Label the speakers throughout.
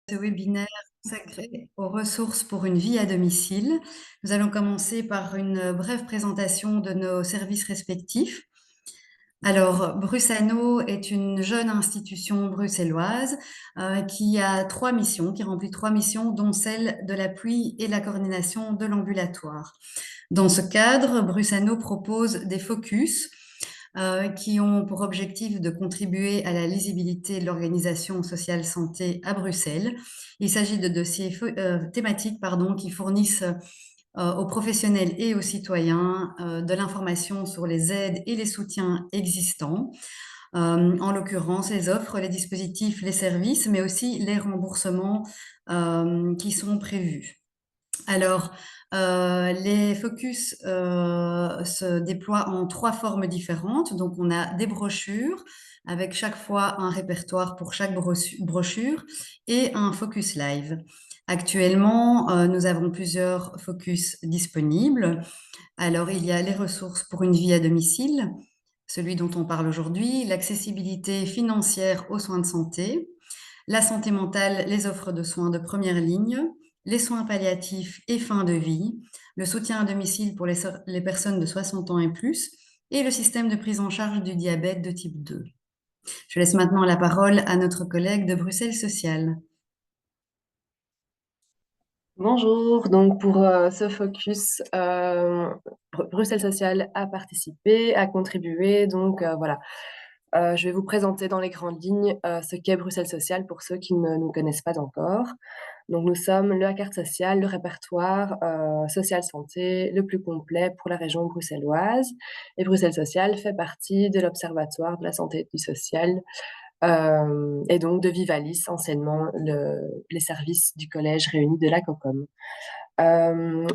Speaker 1: Ce webinaire consacré aux ressources pour une vie à domicile. Nous allons commencer par une brève présentation de nos services respectifs. Alors, Brusano est une jeune institution bruxelloise qui a trois missions, qui remplit trois missions, dont celle de l'appui et la coordination de l'ambulatoire. Dans ce cadre, Brusano propose des focus qui ont pour objectif de contribuer à la lisibilité de l'organisation sociale santé à Bruxelles. Il s'agit de dossiers thématiques qui fournissent aux professionnels et aux citoyens de l'information sur les aides et les soutiens existants, en l'occurrence les offres, les dispositifs, les services, mais aussi les remboursements qui sont prévus. Alors, les focus se déploient en trois formes différentes. Donc, on a des brochures avec chaque fois un répertoire pour chaque brochure et un focus live. Actuellement, nous avons plusieurs focus disponibles. Alors, il y a les ressources pour une vie à domicile, celui dont on parle aujourd'hui, l'accessibilité financière aux soins de santé, la santé mentale, les offres de soins de première ligne, les soins palliatifs et fin de vie, le soutien à domicile pour les personnes de 60 ans et plus, et le système de prise en charge du diabète de type 2. Je laisse maintenant la parole à notre collègue de Bruxelles Social.
Speaker 2: Bonjour, donc pour ce focus, Bruxelles Social a participé, a contribué, donc voilà. Je vais vous présenter dans les grandes lignes ce qu'est Bruxelles Social pour ceux qui ne nous connaissent pas encore. Donc nous sommes la carte sociale, le répertoire social santé le plus complet pour la région bruxelloise. Et Bruxelles Social fait partie de l'Observatoire de la santé et du social et donc de Vivalis, anciennement les services du collège réunis de la COCOM.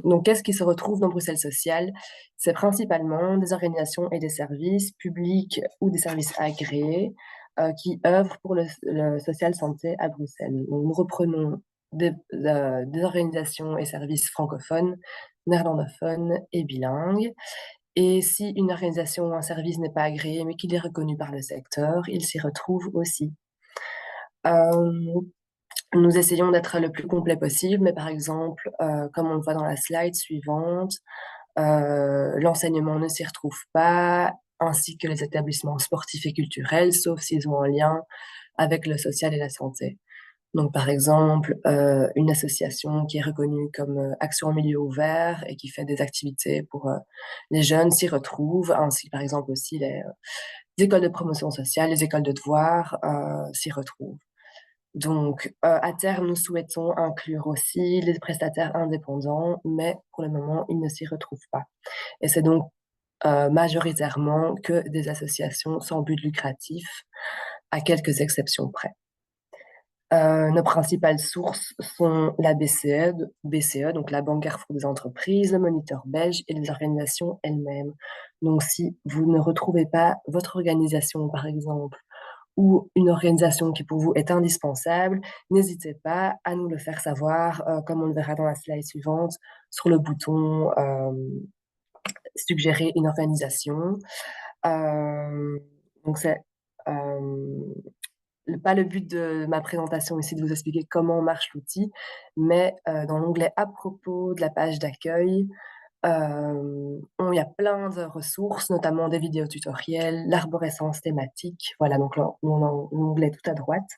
Speaker 2: Donc, qu'est-ce qui se retrouve dans Bruxelles Social? C'est principalement des organisations et des services publics ou des services agréés qui œuvrent pour le social santé à Bruxelles. Donc, nous reprenons des organisations et services francophones, néerlandophones et bilingues. Et si une organisation ou un service n'est pas agréé, mais qu'il est reconnu par le secteur, il s'y retrouve aussi. Euh, nous essayons d'être le plus complet possible, mais par exemple, comme on le voit dans la slide suivante, l'enseignement ne s'y retrouve pas, ainsi que les établissements sportifs et culturels, sauf s'ils ont un lien avec le social et la santé. Donc, par exemple, une association qui est reconnue comme Action en milieu ouvert et qui fait des activités pour les jeunes s'y retrouve, ainsi par exemple aussi les écoles de promotion sociale, les écoles de devoir s'y retrouvent. Donc, à terme, nous souhaitons inclure aussi les prestataires indépendants, mais pour le moment, ils ne s'y retrouvent pas. Et c'est donc majoritairement que des associations sans but lucratif, à quelques exceptions près. Nos principales sources sont la BCE, donc la Banque Carrefour des entreprises, le Moniteur belge et les organisations elles-mêmes. Donc, si vous ne retrouvez pas votre organisation, par exemple, ou une organisation qui pour vous est indispensable, n'hésitez pas à nous le faire savoir, comme on le verra dans la slide suivante, sur le bouton suggérer une organisation. Donc c'est pas le but de ma présentation ici de vous expliquer comment marche l'outil, mais dans l'onglet à propos de la page d'accueil, il y a plein de ressources, notamment des vidéos tutoriels, l'arborescence thématique, voilà, donc là, on a l'onglet tout à droite,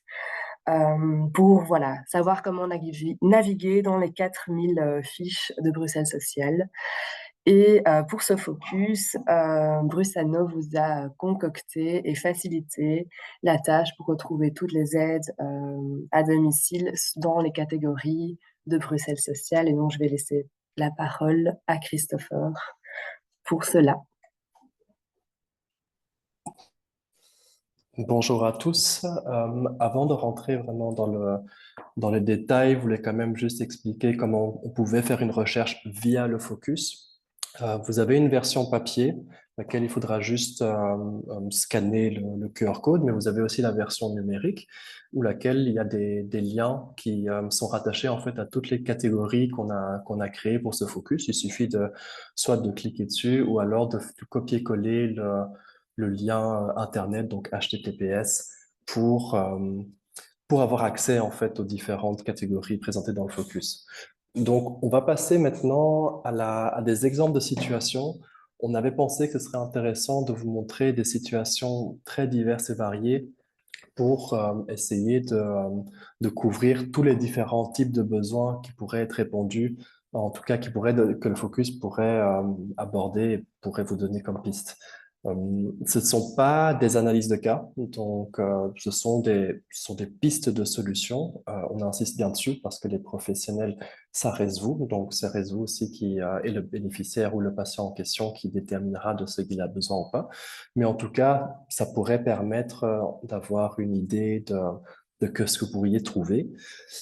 Speaker 2: pour voilà, savoir comment naviguer dans les 4000 fiches de Bruxelles Social. Et pour ce focus, Brusano vous a concocté et facilité la tâche pour retrouver toutes les aides à domicile dans les catégories de Bruxelles Social. Et donc, je vais laisser la parole à Christopher pour cela.
Speaker 3: Bonjour à tous. Avant de rentrer vraiment dans le détail, je voulais quand même juste expliquer comment on pouvait faire une recherche via le focus. Vous avez une version papier, laquelle il faudra juste scanner le QR code, mais vous avez aussi la version numérique, où laquelle il y a des liens qui sont rattachés en fait à toutes les catégories qu'on a créées pour ce focus. Il suffit soit de cliquer dessus ou alors de copier-coller le lien Internet, donc HTTPS, pour avoir accès en fait aux différentes catégories présentées dans le focus. Donc, on va passer maintenant à des exemples de situations. On avait pensé que ce serait intéressant de vous montrer des situations très diverses et variées pour essayer de couvrir tous les différents types de besoins qui pourraient être répondus, en tout cas que le focus pourrait aborder et pourrait vous donner comme piste. Ce ne sont pas des analyses de cas, donc ce sont des pistes de solutions. On insiste bien dessus parce que les professionnels, ça reste vous, donc ça reste vous aussi qui est le bénéficiaire ou le patient en question qui déterminera de ce qu'il a besoin ou pas. Mais en tout cas, ça pourrait permettre d'avoir une idée de que ce que vous pourriez trouver.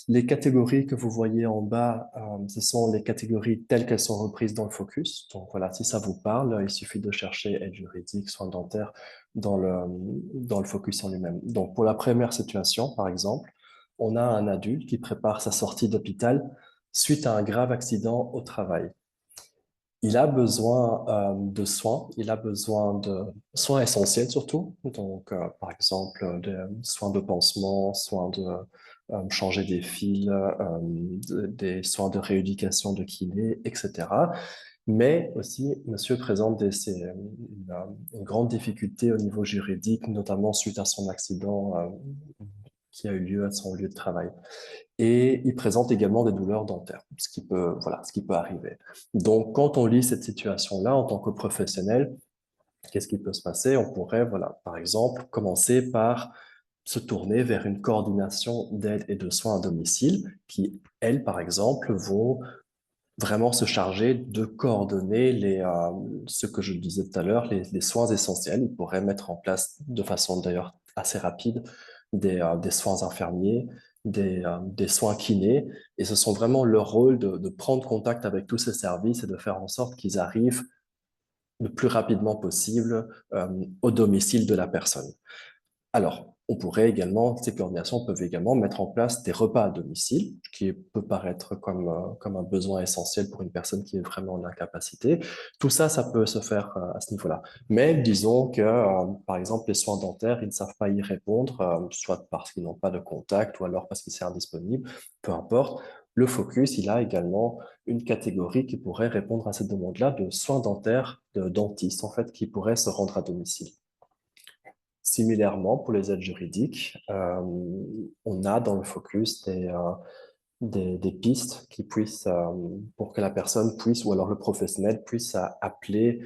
Speaker 3: Les catégories que vous voyez en bas, ce sont les catégories telles qu'elles sont reprises dans le focus. Donc voilà, si ça vous parle, il suffit de chercher aide juridique, soins dentaires dans le focus en lui-même. Donc pour la première situation, par exemple, on a un adulte qui prépare sa sortie d'hôpital suite à un grave accident au travail. Il a besoin de soins, il a besoin de soins essentiels surtout, donc par exemple des soins de pansement, soins de changer des fils, des soins de rééducation de kiné, etc. Mais aussi, monsieur présente une grande difficulté au niveau juridique, notamment suite à son accident qui a eu lieu à son lieu de travail. Et il présente également des douleurs dentaires, voilà, ce qui peut arriver. Donc, quand on lit cette situation-là en tant que professionnel, qu'est-ce qui peut se passer? On pourrait, voilà, par exemple, commencer par se tourner vers une coordination d'aide et de soins à domicile qui, elles, par exemple, vont vraiment se charger de coordonner ce que je disais tout à l'heure, les soins essentiels. Ils pourraient mettre en place de façon d'ailleurs assez rapide des soins infirmiers, des soins kinés. Et ce sont vraiment leur rôle de prendre contact avec tous ces services et de faire en sorte qu'ils arrivent le plus rapidement possible au domicile de la personne. Alors, on pourrait également, ces coordinations peuvent également mettre en place des repas à domicile, qui peut paraître comme un besoin essentiel pour une personne qui est vraiment en incapacité. Tout ça, ça peut se faire à ce niveau-là. Mais disons que, par exemple, les soins dentaires, ils ne savent pas y répondre, soit parce qu'ils n'ont pas de contact ou alors parce que c'est indisponible, peu importe. Le focus, il a également une catégorie qui pourrait répondre à cette demande-là de soins dentaires de dentistes, en fait, qui pourraient se rendre à domicile. Similairement, pour les aides juridiques, on a dans le focus des pistes qui puissent, pour que la personne puisse, ou alors le professionnel puisse appeler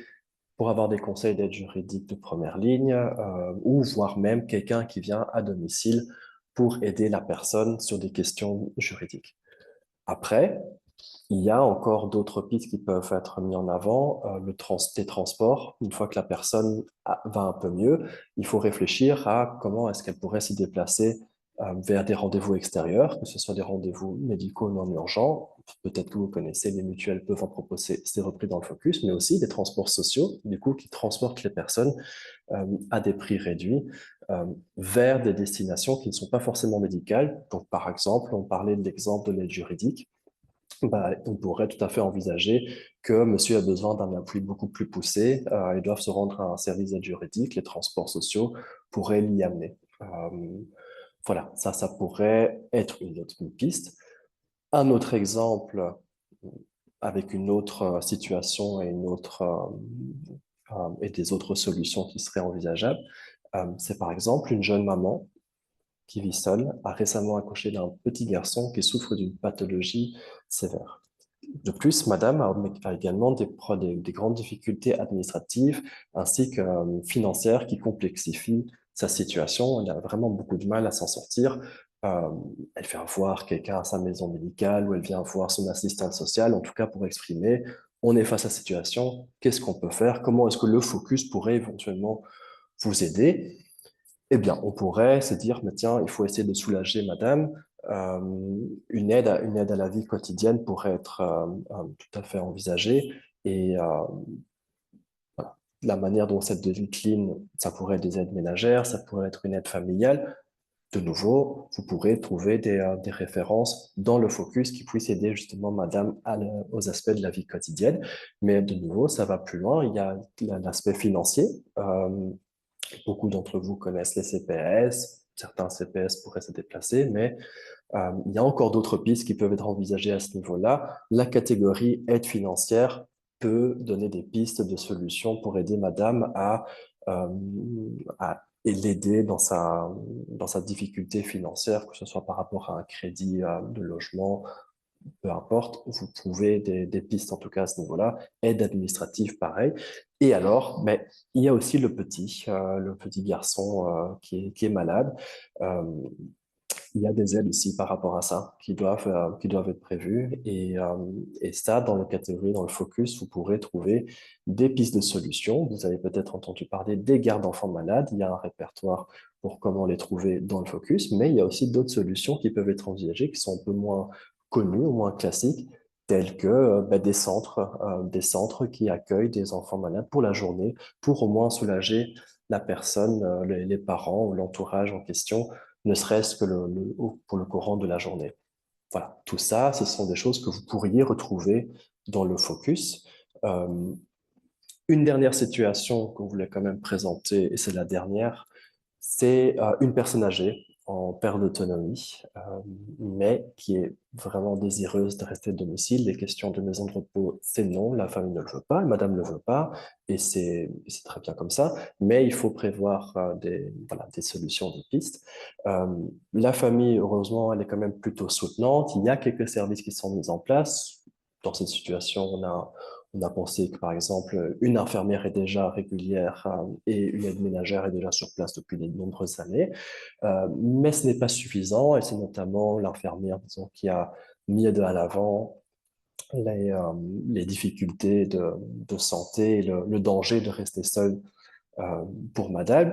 Speaker 3: pour avoir des conseils d'aide juridique de première ligne, ou voire même quelqu'un qui vient à domicile pour aider la personne sur des questions juridiques. Après, il y a encore d'autres pistes qui peuvent être mises en avant. Les transports, une fois que la personne va un peu mieux, il faut réfléchir à comment est-ce qu'elle pourrait se déplacer vers des rendez-vous extérieurs, que ce soit des rendez-vous médicaux non urgents. Peut-être que vous connaissez, les mutuelles peuvent en proposer, c'est repris dans le focus, mais aussi des transports sociaux, du coup, qui transportent les personnes à des prix réduits vers des destinations qui ne sont pas forcément médicales. Donc, par exemple, on parlait de l'exemple de l'aide juridique. Bah, on pourrait tout à fait envisager que monsieur a besoin d'un appui beaucoup plus poussé, ils doivent se rendre à un service d'aide juridique, les transports sociaux pourraient l'y amener. Voilà, ça pourrait être une piste. Un autre exemple avec une autre situation et et des autres solutions qui seraient envisageables, c'est par exemple une jeune maman qui vit seule, a récemment accouché d'un petit garçon qui souffre d'une pathologie sévère. De plus, madame a également des grandes difficultés administratives ainsi que financières qui complexifient sa situation. Elle a vraiment beaucoup de mal à s'en sortir. Euh, Elle vient voir quelqu'un à sa maison médicale ou elle vient voir son assistante sociale, en tout cas pour exprimer, on est face à cette situation, qu'est-ce qu'on peut faire, comment est-ce que le focus pourrait éventuellement vous aider? Eh bien, on pourrait se dire, mais tiens, il faut essayer de soulager madame. Euh, une aide à la vie quotidienne pourrait être tout à fait envisagée. Et la manière dont cette décline, ça pourrait être des aides ménagères, ça pourrait être une aide familiale. De nouveau, vous pourrez trouver des références dans le focus qui puissent aider justement madame aux aspects de la vie quotidienne. Mais de nouveau, ça va plus loin. Il y a l'aspect financier. Beaucoup d'entre vous connaissent les CPS, certains CPS pourraient se déplacer, mais il y a encore d'autres pistes qui peuvent être envisagées à ce niveau-là. La catégorie aide financière peut donner des pistes de solutions pour aider madame euh, et l'aider dans sa difficulté financière, que ce soit par rapport à un crédit de logement, peu importe, vous pouvez des pistes en tout cas à ce niveau-là, aide administrative pareil. Et alors, mais il y a aussi le petit garçon qui est malade. Euh, il y a des aides aussi par rapport à ça qui doivent être prévues. Et ça, dans le catégorie, dans le focus, vous pourrez trouver des pistes de solutions. Vous avez peut-être entendu parler des gardes d'enfants malades. Il y a un répertoire pour comment les trouver dans le focus, mais il y a aussi d'autres solutions qui peuvent être envisagées, qui sont un peu moins connues ou moins classiques, tels que des centres qui accueillent des enfants malades pour la journée, pour au moins soulager la personne, les parents ou l'entourage en question ne serait-ce que pour le courant de la journée. Voilà, tout ça, ce sont des choses que vous pourriez retrouver dans le focus. Euh, une dernière situation qu'on voulait quand même présenter, et c'est la dernière, c'est une personne âgée en perte d'autonomie, mais qui est vraiment désireuse de rester à domicile. Les questions de maison de repos, c'est non, la famille ne le veut pas, madame ne le veut pas, et c'est très bien comme ça, mais il faut prévoir voilà, des solutions, des pistes. Euh, la famille, heureusement, elle est quand même plutôt soutenante. Il y a quelques services qui sont mis en place. Dans cette situation, on a pensé que, par exemple, une infirmière est déjà régulière et une aide ménagère est déjà sur place depuis de nombreuses années. Mais ce n'est pas suffisant et c'est notamment l'infirmière, disons, qui a mis à l'avant les, euh, les difficultés de santé et le danger de rester seule euh, pour madame.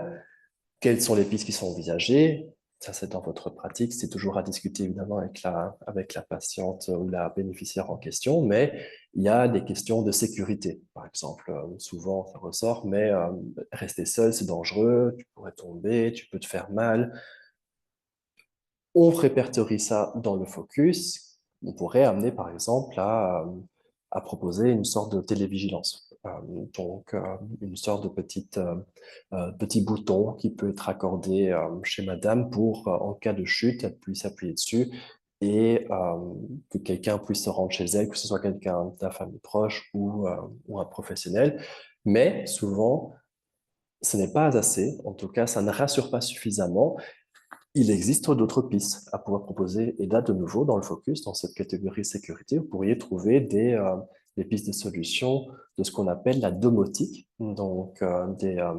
Speaker 3: Quelles sont les pistes qui sont envisagées? Ça, c'est dans votre pratique. C'est toujours à discuter, évidemment, avec la patiente ou la bénéficiaire en question, mais il y a des questions de sécurité. Par exemple, souvent, ça ressort, mais rester seul, c'est dangereux, tu pourrais tomber, tu peux te faire mal. On répertorie ça dans le focus. On pourrait amener, par exemple, à proposer une sorte de télévigilance. Une sorte de petit bouton qui peut être accordé chez madame pour, en cas de chute, elle puisse appuyer dessus et que quelqu'un puisse se rendre chez elle, que ce soit quelqu'un de la famille proche ou un professionnel. Mais souvent, ce n'est pas assez. En tout cas, ça ne rassure pas suffisamment. Il existe d'autres pistes à pouvoir proposer. Et là, de nouveau, dans le focus, dans cette catégorie sécurité, vous pourriez trouver des pistes de solutions de ce qu'on appelle la domotique, donc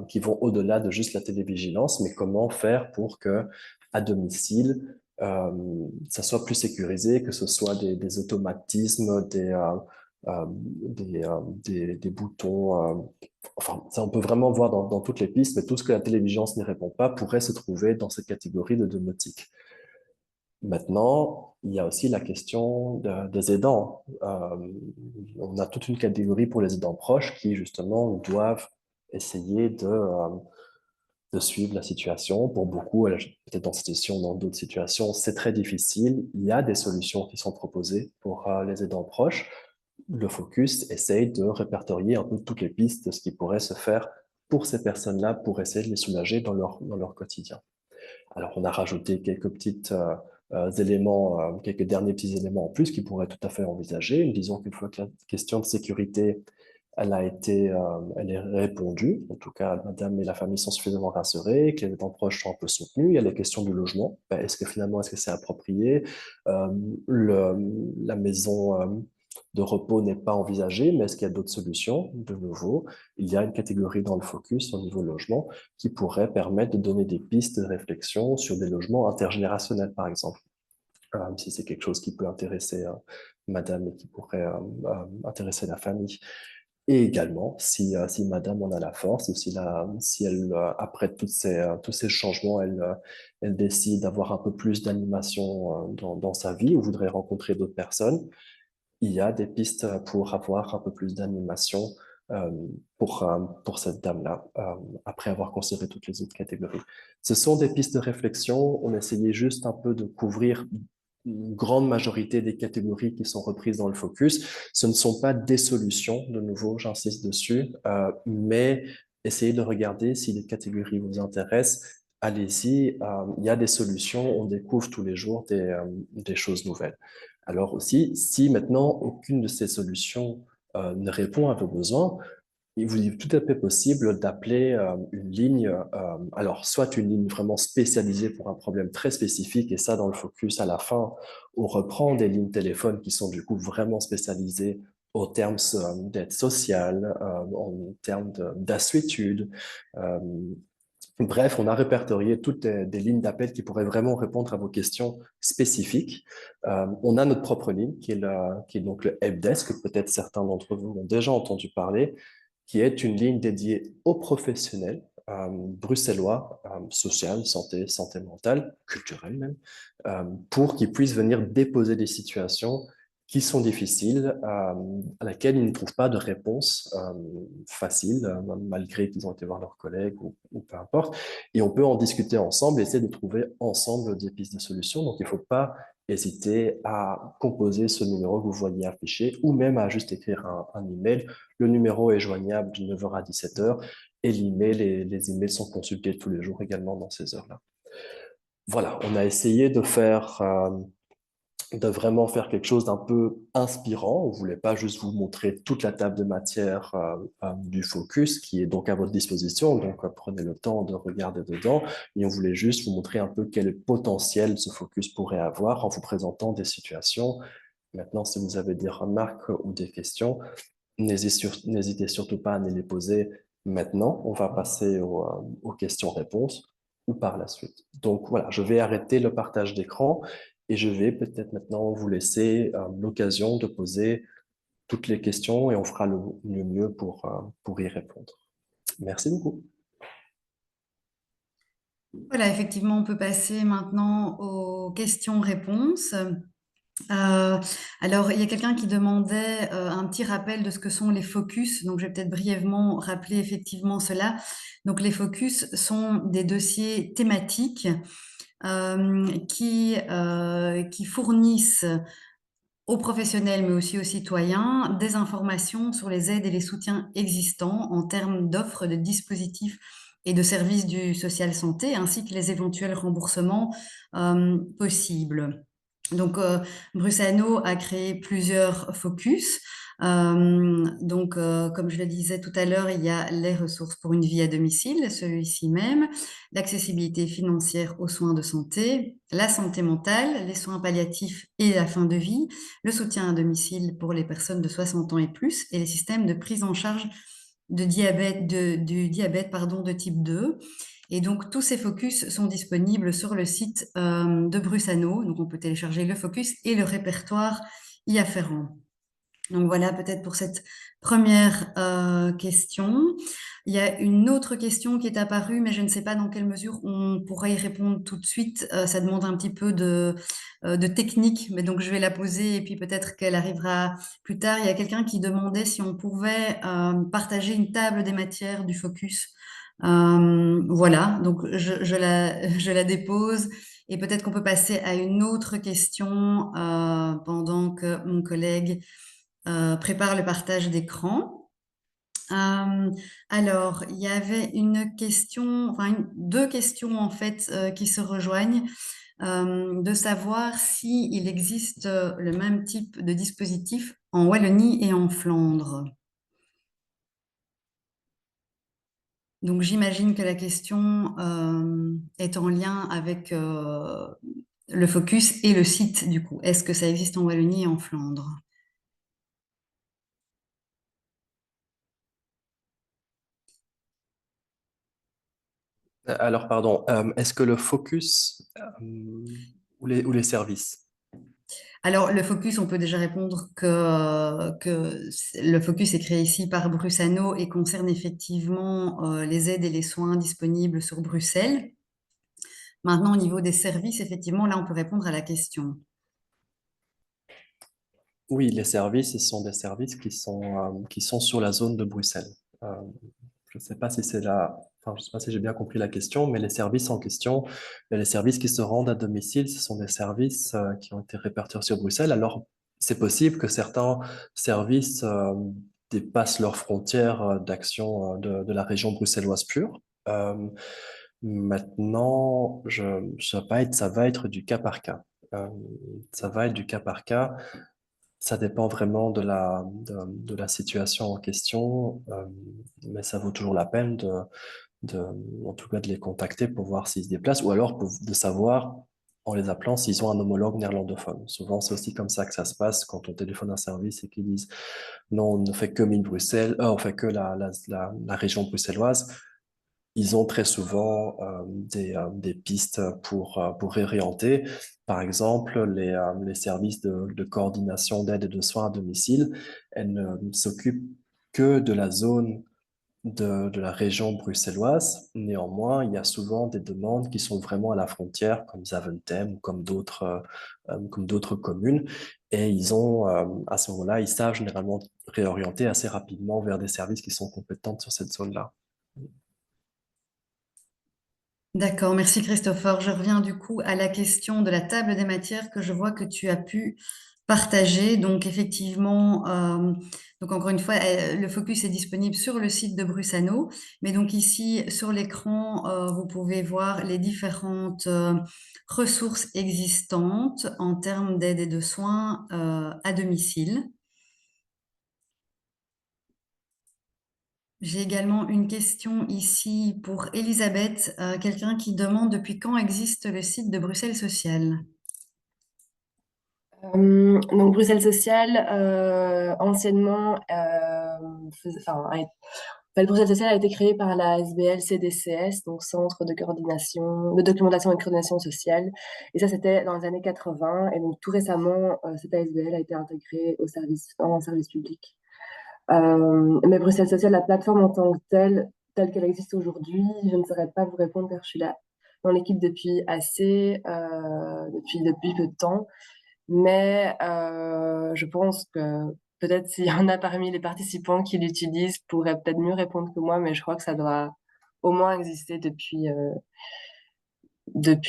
Speaker 3: qui vont au-delà de juste la télévigilance, mais comment faire pour que à domicile, ça soit plus sécurisé, que ce soit des automatismes, des boutons. Enfin, ça, on peut vraiment voir dans toutes les pistes, mais tout ce que la télévision n'y répond pas pourrait se trouver dans cette catégorie de domotique. Maintenant, il y a aussi la question des aidants. On a toute une catégorie pour les aidants proches qui, justement, doivent essayer de suivre la situation. Pour beaucoup, peut-être dans cette situation, dans d'autres situations, c'est très difficile. Il y a des solutions qui sont proposées pour les aidants proches. Le focus essaye de répertorier un peu toutes les pistes de ce qui pourrait se faire pour ces personnes-là, pour essayer de les soulager dans leur quotidien. Alors, on a rajouté quelques éléments, quelques derniers petits éléments en plus qui pourraient tout à fait envisager. Disons qu'une fois que la question de sécurité elle est répondue. En tout cas, madame et la famille sont suffisamment rassurées, que les aidants proches sont un peu soutenus. Il y a les questions du logement. Ben, est-ce que c'est approprié? Euh, la maison de repos n'est pas envisagée, mais est-ce qu'il y a d'autres solutions? De nouveau, il y a une catégorie dans le focus au niveau logement qui pourrait permettre de donner des pistes de réflexion sur des logements intergénérationnels, par exemple. Si c'est quelque chose qui peut intéresser madame et qui pourrait intéresser la famille. Et également, si madame en a la force, ou si elle, après tous ces changements, elle décide d'avoir un peu plus d'animation dans sa vie ou voudrait rencontrer d'autres personnes, il y a des pistes pour avoir un peu plus d'animation euh, pour cette dame-là, après avoir considéré toutes les autres catégories. Ce sont des pistes de réflexion. On essayait juste un peu de couvrir une grande majorité des catégories qui sont reprises dans le focus. Ce ne sont pas des solutions, de nouveau, j'insiste dessus, mais essayez de regarder si les catégories vous intéressent allez-y, il y a des solutions, on découvre tous les jours des choses nouvelles. Alors aussi, si maintenant aucune de ces solutions ne répond à vos besoins, il vous est tout à fait possible d'appeler une ligne, alors soit une ligne vraiment spécialisée pour un problème très spécifique, et ça dans le focus à la fin, on reprend des lignes téléphones qui sont du coup vraiment spécialisées en termes d'aide sociale, en termes d'assuétude. Euh, Bref, on a répertorié toutes des lignes d'appel qui pourraient vraiment répondre à vos questions spécifiques. On a notre propre ligne qui est donc le helpdesk, que peut-être certains d'entre vous ont déjà entendu parler, qui est une ligne dédiée aux professionnels bruxellois, social, santé mentale, culturelle même, pour qu'ils puissent venir déposer des situations qui sont difficiles, à laquelle ils ne trouvent pas de réponse facile, malgré qu'ils ont été voir leurs collègues ou peu importe. Et on peut en discuter ensemble, essayer de trouver ensemble des pistes de solutions. Donc, il ne faut pas hésiter à composer ce numéro que vous voyez affiché ou même à juste écrire un email. Le numéro est joignable de 9h à 17h et l'email et les emails sont consultés tous les jours également dans ces heures-là. Voilà, on a essayé de vraiment faire quelque chose d'un peu inspirant. On ne voulait pas juste vous montrer toute la table de matière du focus qui est donc à votre disposition. Donc, prenez le temps de regarder dedans. Et on voulait juste vous montrer un peu quel potentiel ce focus pourrait avoir en vous présentant des situations. Maintenant, si vous avez des remarques ou des questions, n'hésitez surtout pas à nous les poser maintenant. On va passer aux questions-réponses ou par la suite. Donc voilà, je vais arrêter le partage d'écran et je vais peut-être maintenant vous laisser l'occasion de poser toutes les questions et on fera le mieux pour y répondre. Merci beaucoup.
Speaker 1: Voilà, effectivement, on peut passer maintenant aux questions-réponses. Euh, alors, il y a quelqu'un qui demandait un petit rappel de ce que sont les focus. Donc, je vais peut-être brièvement rappeler effectivement cela. Donc, les focus sont des dossiers thématiques qui fournissent aux professionnels, mais aussi aux citoyens, des informations sur les aides et les soutiens existants en termes d'offres, de dispositifs et de services du social santé, ainsi que les éventuels remboursements possibles. Donc, Brusano a créé plusieurs focus. Comme je le disais tout à l'heure, il y a les ressources pour une vie à domicile, celui-ci même, l'accessibilité financière aux soins de santé, la santé mentale, les soins palliatifs et la fin de vie, le soutien à domicile pour les personnes de 60 ans et plus, et les systèmes de prise en charge du diabète de type 2. Et donc, tous ces focus sont disponibles sur le site de Brusano. Donc, on peut télécharger le focus et le répertoire y afférent. Donc, voilà peut-être pour cette première question. Il y a une autre question qui est apparue, mais je ne sais pas dans quelle mesure on pourra y répondre tout de suite. Ça demande un petit peu de technique, mais donc je vais la poser et puis peut-être qu'elle arrivera plus tard. Il y a quelqu'un qui demandait si on pouvait partager une table des matières du focus. Voilà, donc je la dépose et peut-être qu'on peut passer à une autre question pendant que mon collègue prépare le partage d'écran. Alors, il y avait une question, deux questions en fait qui se rejoignent, de savoir s'il existe le même type de dispositif en Wallonie et en Flandre. Donc, j'imagine que la question est en lien avec le focus et le site du coup. Est-ce que ça existe en Wallonie et en Flandre?
Speaker 3: Alors, pardon, est-ce que le focus ou les services?
Speaker 1: Alors, le focus, on peut déjà répondre que le focus est créé ici par Brusano et concerne effectivement les aides et les soins disponibles sur Bruxelles. Maintenant, au niveau des services, effectivement, là, on peut répondre à la question.
Speaker 3: Oui, les services, ce sont des services qui sont sur la zone de Bruxelles. Euh, je ne sais pas si c'est enfin, je sais pas si j'ai bien compris la question, mais les services en question, les services qui se rendent à domicile, ce sont des services qui ont été répartis sur Bruxelles. Alors, c'est possible que certains services dépassent leurs frontières d'action de la région bruxelloise pure. Euh, Maintenant, ça va être du cas par cas. Euh, Ça va être du cas par cas. Ça dépend vraiment de la situation en question, mais ça vaut toujours la peine de, en tout cas de les contacter pour voir s'ils se déplacent ou alors de savoir en les appelant s'ils ont un homologue néerlandophone. Souvent, c'est aussi comme ça que ça se passe quand on téléphone un service et qu'ils disent non, on ne fait que Bruxelles, on fait que la région bruxelloise. Ils ont très souvent des pistes pour réorienter. Par exemple, les services de coordination d'aide et de soins à domicile, elles ne s'occupent que de la zone de la région bruxelloise. Néanmoins, il y a souvent des demandes qui sont vraiment à la frontière, comme Zaventem ou comme d'autres communes. Et à ce moment-là, ils savent généralement réorienter assez rapidement vers des services qui sont compétents sur cette zone-là.
Speaker 1: D'accord, merci Christopher. Je reviens du coup à la question de la table des matières que je vois que tu as pu partager. Donc effectivement, donc encore une fois, le focus est disponible sur le site de Brussano, mais donc ici sur l'écran, vous pouvez voir les différentes ressources existantes en termes d'aide et de soins à domicile. J'ai également une question ici pour Elisabeth, quelqu'un qui demande depuis quand existe le site de Bruxelles Social.
Speaker 2: Donc Bruxelles Social, anciennement, Bruxelles Social a été créé par la SBL CDCS, donc Centre de coordination, de documentation et de coordination sociale. Et ça, c'était dans les années 80. Et donc tout récemment, cette ASBL a été intégrée en service public. Mais Bruxelles Social, la plateforme en tant que telle qu'elle existe aujourd'hui, je ne saurais pas vous répondre car je suis là dans l'équipe depuis peu de temps. Mais je pense que peut-être s'il y en a parmi les participants qui l'utilisent, pourraient peut-être mieux répondre que moi, mais je crois que ça doit au moins exister depuis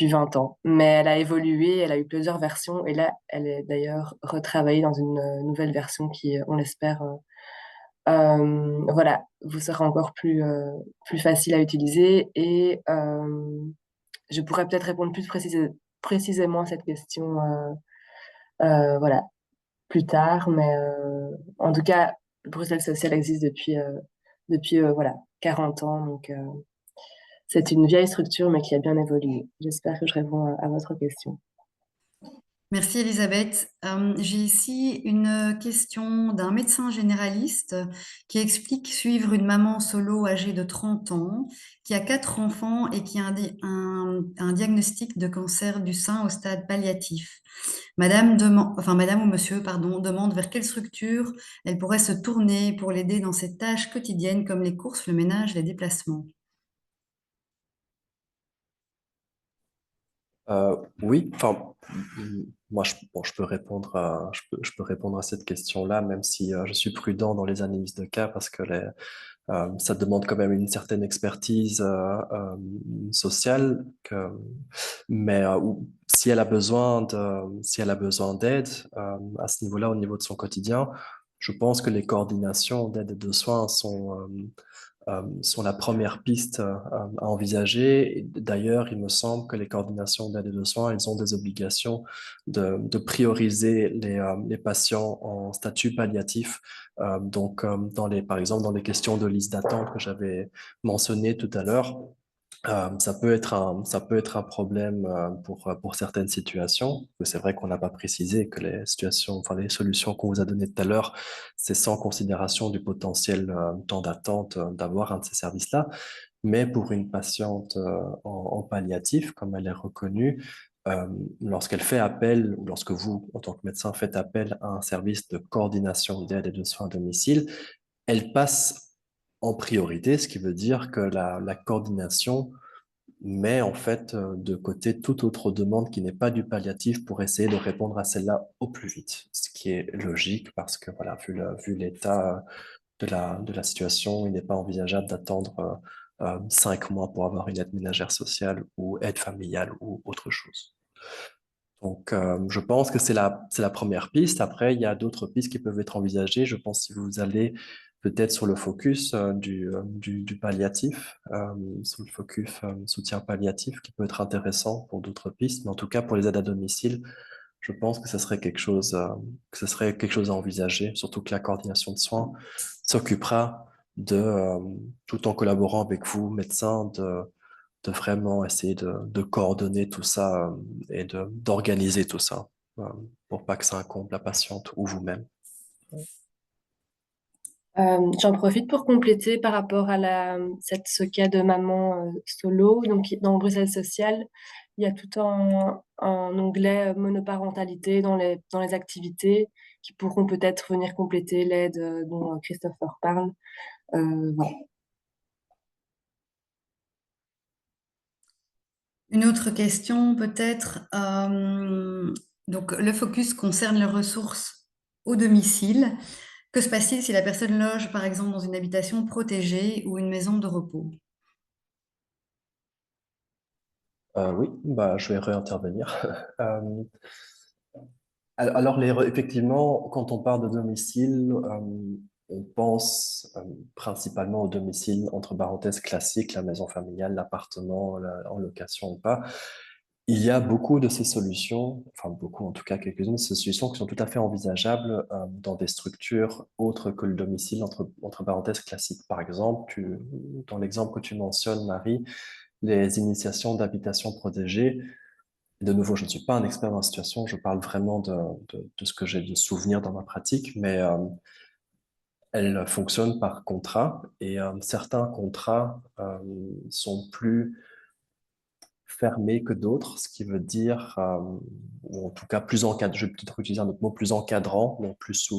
Speaker 2: 20 ans. Mais elle a évolué, elle a eu plusieurs versions, et là, elle est d'ailleurs retravaillée dans une nouvelle version qui, on l'espère, voilà, vous sera encore plus facile à utiliser. Et je pourrais peut-être répondre précisément à cette question. Voilà, plus tard, mais en tout cas, Bruxelles Social existe depuis voilà, 40 ans, donc c'est une vieille structure, mais qui a bien évolué. J'espère que je réponds à votre question.
Speaker 1: Merci Elisabeth. J'ai ici une question d'un médecin généraliste qui explique suivre une maman solo âgée de 30 ans, qui a 4 enfants et qui a un diagnostic de cancer du sein au stade palliatif. Madame ou monsieur, pardon, demande vers quelle structure elle pourrait se tourner pour l'aider dans ses tâches quotidiennes comme les courses, le ménage, les déplacements.
Speaker 3: Oui, enfin, moi, bon, je peux répondre à cette question-là, même si je suis prudent dans les analyses de cas parce que ça demande quand même une certaine expertise sociale. Mais si elle a si elle a besoin d'aide à ce niveau-là, au niveau de son quotidien, je pense que les coordinations d'aide et de soins sont la première piste à envisager. Et d'ailleurs, il me semble que les coordinations d'aide et de soins, elles ont des obligations de prioriser les patients en statut palliatif. Par exemple, dans les questions de liste d'attente que j'avais mentionnées tout à l'heure, ça peut être un problème pour certaines situations. C'est vrai qu'on n'a pas précisé que les situations, enfin les solutions qu'on vous a données tout à l'heure, c'est sans considération du potentiel temps d'attente d'avoir un de ces services-là. Mais pour une patiente en palliatif, comme elle est reconnue, euh, lorsqu'elle fait appel, ou lorsque vous, en tant que médecin, faites appel à un service de coordination d'aide et de soins à domicile, elle passe en priorité, ce qui veut dire que la coordination met en fait de côté toute autre demande qui n'est pas du palliatif pour essayer de répondre à celle-là au plus vite. Ce qui est logique parce que voilà, vu l'état de la situation, il n'est pas envisageable d'attendre 5 mois pour avoir une aide ménagère sociale ou aide familiale ou autre chose. Donc, je pense que c'est la première piste. Après, il y a d'autres pistes qui peuvent être envisagées. Je pense que si vous allez peut-être sur le focus du palliatif, sur le focus soutien palliatif qui peut être intéressant pour d'autres pistes, mais en tout cas pour les aides à domicile, je pense que ce serait quelque chose à envisager, surtout que la coordination de soins s'occupera tout en collaborant avec vous, médecins, de vraiment essayer de coordonner tout ça et d'organiser tout ça euh, pour pas que ça incombe la patiente ou vous-même.
Speaker 2: J'en profite pour compléter par rapport à ce cas de maman solo. Donc, dans Bruxelles Social, il y a tout un onglet monoparentalité dans les activités qui pourront peut-être venir compléter l'aide dont Christopher parle. Voilà.
Speaker 1: Une autre question peut-être. Donc, le focus concerne les ressources au domicile. Que se passe-t-il si la personne loge, par exemple, dans une habitation protégée ou une maison de repos?
Speaker 3: Oui, bah, je vais réintervenir. Euh, alors, effectivement, quand on parle de domicile, on pense principalement au domicile, entre parenthèses, classique, la maison familiale, l'appartement, en location ou pas. Il y a beaucoup de ces solutions, enfin beaucoup, en tout cas quelques-unes de ces solutions qui sont tout à fait envisageables dans des structures autres que le domicile, entre parenthèses, classique. Par exemple, dans l'exemple que tu mentionnes, Marie, les initiations d'habitation protégée. De nouveau, je ne suis pas un expert dans la situation, je parle vraiment de ce que j'ai de souvenirs dans ma pratique, mais elles fonctionnent par contrat et certains contrats sont plus fermés que d'autres, ce qui veut dire, ou en tout cas plus encadré, je vais peut-être utiliser un autre mot, plus encadrant, donc plus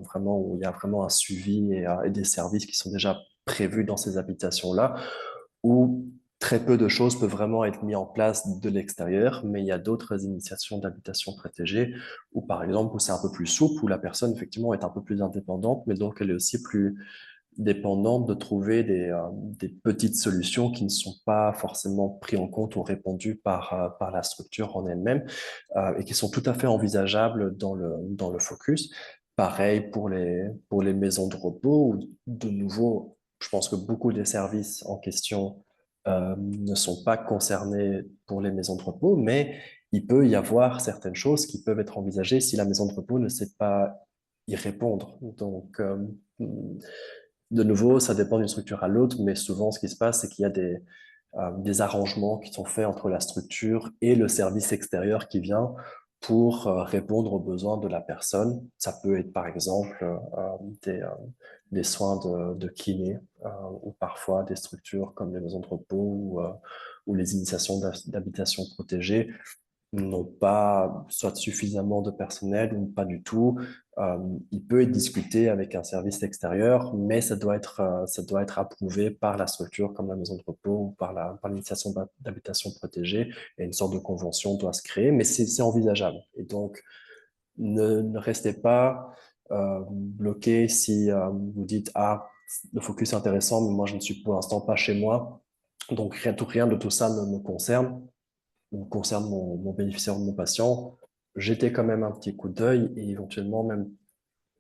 Speaker 3: vraiment où il y a vraiment un suivi et des services qui sont déjà prévus dans ces habitations-là, où très peu de choses peuvent vraiment être mises en place de l'extérieur, mais il y a d'autres initiations d'habitation protégée où, par exemple, où c'est un peu plus souple, où la personne, effectivement, est un peu plus indépendante, mais donc elle est aussi plus dépendante de trouver des petites solutions qui ne sont pas forcément prises en compte ou répondues par la structure en elle-même et qui sont tout à fait envisageables dans le focus. Pareil pour les maisons de repos, où de nouveau, je pense que beaucoup des services en question ne sont pas concernés pour les maisons de repos, mais il peut y avoir certaines choses qui peuvent être envisagées si la maison de repos ne sait pas y répondre. Donc, de nouveau, ça dépend d'une structure à l'autre, mais souvent, ce qui se passe, c'est qu'il y a des arrangements qui sont faits entre la structure et le service extérieur qui vient pour répondre aux besoins de la personne. Ça peut être, par exemple, des, euh, des soins de kiné ou parfois des structures comme les maisons de repos ou les initiations d'habitation protégée n'ont pas soit suffisamment de personnel ou pas du tout. Euh, il peut être discuté avec un service extérieur, mais ça doit être approuvé par la structure comme la maison de repos ou par l'initiation d'habitation protégée et une sorte de convention doit se créer, mais c'est envisageable. Et donc, ne restez pas bloqué si vous dites, ah, le focus est intéressant, mais moi je ne suis pour l'instant pas chez moi. Donc rien de tout ça ne me concerne concerne mon bénéficiaire ou mon patient, jetez quand même un petit coup d'œil et éventuellement même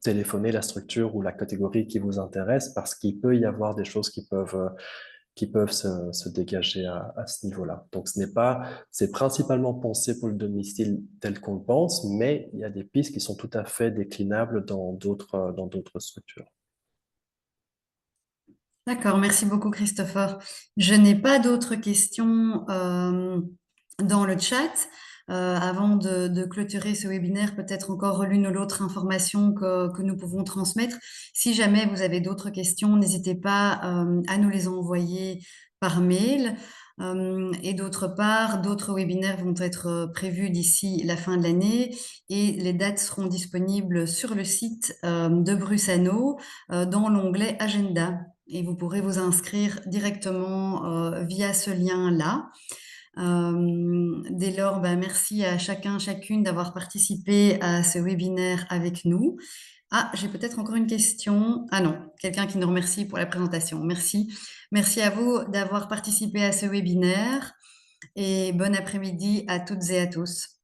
Speaker 3: téléphoner la structure ou la catégorie qui vous intéresse parce qu'il peut y avoir des choses qui peuvent se dégager à ce niveau-là. Donc, c'est principalement pensé pour le domicile tel qu'on le pense, mais il y a des pistes qui sont tout à fait déclinables dans d'autres structures.
Speaker 1: D'accord, merci beaucoup Christopher. Je n'ai pas d'autres questions dans le chat. Avant de clôturer ce webinaire, peut-être encore l'une ou l'autre information que nous pouvons transmettre. Si jamais vous avez d'autres questions, n'hésitez pas à nous les envoyer par mail. Et d'autre part, d'autres webinaires vont être prévus d'ici la fin de l'année et les dates seront disponibles sur le site de Brusano dans l'onglet Agenda et vous pourrez vous inscrire directement via ce lien-là. Dès lors, ben, merci à chacun, chacune d'avoir participé à ce webinaire avec nous. Ah, j'ai peut-être encore une question. Ah non, quelqu'un qui nous remercie pour la présentation. Merci. Merci à vous d'avoir participé à ce webinaire et bon après-midi à toutes et à tous.